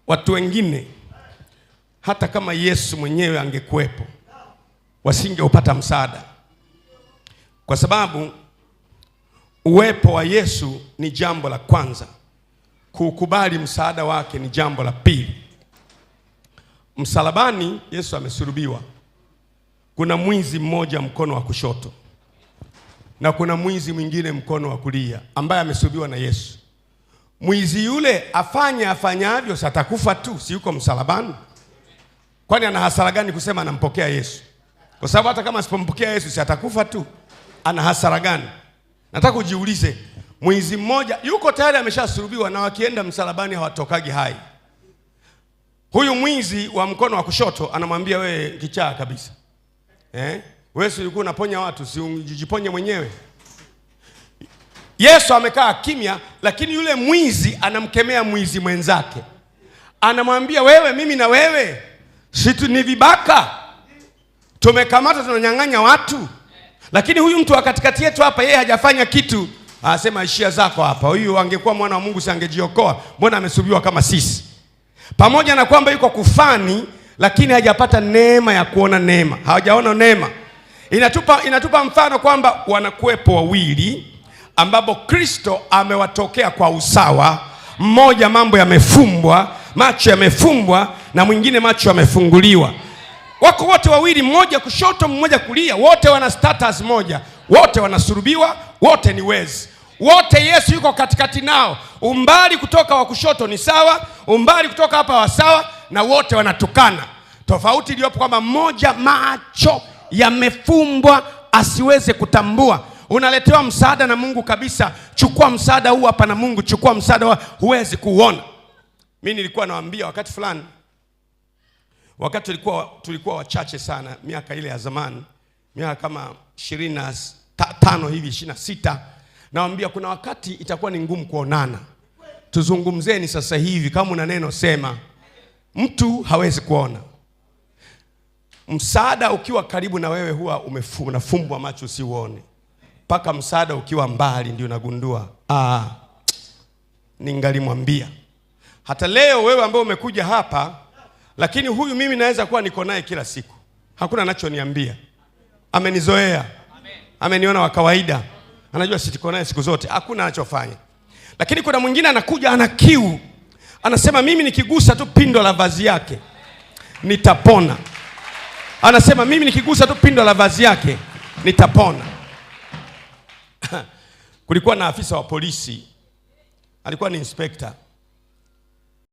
watu wengine hata kama Yesu mwenyewe angekuwepo wasingeupata msaada, kwa sababu uwepo wa Yesu ni jambo la kwanza, kukubali msaada wake ni jambo la pili. Msalabani Yesu amesulubiwa. Kuna mwizi mmoja mkono wa kushoto na kuna mwizi mwingine mkono wa kulia ambaye amesulubiwa na Yesu. Mwizi yule afanyavyo satakufa tu, si yuko msalabani? Kwani ana hasara gani kusema anampokea Yesu? Kwa sababu hata kama asipompokea Yesu si atakufa tu. Ana hasara gani? Nataka ujiulize. Mwizi mmoja yuko tayari ameshasulubiwa na wakienda msalabani hawatokagi hai. Huyu mwizi wa mkono wa kushoto anamwambia wewe kichaa kabisa. Wewe ulikuwa unaponya watu, si ujiponye mwenyewe? Yesu amekaa kimya, lakini yule mwizi anamkemea mwizi mwenzake. Anamwambia wewe, mimi na wewe si ni vibaka? Tumekamata tunanyang'anya watu. Lakini huyu mtu wa katikati yetu hapa, yeye hajafanya kitu. Anasema ishia zako hapa. Huyu angekuwa mwana wa Mungu si angejiokoa? Mbona amesulubiwa kama sisi? Pamoja na kwamba yuko kufani, lakini hajapata neema ya kuona neema. Hawajaona neema. Inatupa mfano kwamba wanakuwepo wawili ambapo Kristo amewatokea kwa usawa. Mmoja mambo yamefumbwa, macho yamefumbwa, na mwingine macho yamefunguliwa. Wako wote wawili, mmoja kushoto mmoja kulia, wote wana status moja, wote wanasulubiwa, wote ni wezi. Wote Yesu yuko katikati nao. Umbali kutoka wa kushoto ni sawa, umbali kutoka hapa wa sawa, na wote wanatukana. Tofauti iliyopo kwamba mmoja macho yamefumbwa asiweze kutambua. Unaletewa msaada na Mungu kabisa, chukua msaada huu hapa na Mungu, chukua msaada huu, huwezi kuuona. Mimi nilikuwa nawaambia wakati fulani, wakati tulikuwa wachache sana, miaka ile ya zamani, miaka kama 25 hivi 26, nawaambia kuna wakati itakuwa ni ngumu kuonana. Tuzungumzeni sasa hivi, kama una neno sema. Mtu hawezi kuona. Msaada ukiwa karibu na wewe huwa unafumbwa macho usiuone. Paka msaada ukiwa mbali ndio unagundua, ningalimwambia. Hata leo wewe ambao umekuja hapa, lakini huyu mimi naweza kuwa niko naye kila siku, hakuna anachoniambia. Amenizoea. Ameniona wa kawaida. Anajua sitiko naye siku zote, hakuna anachofanya. Lakini kuna mwingine anakuja ana kiu. Anasema mimi nikigusa tu pindo la vazi yake nitapona. Anasema mimi nikigusa tu pindo la vazi yake nitapona. Kulikuwa na afisa wa polisi, alikuwa ni inspector.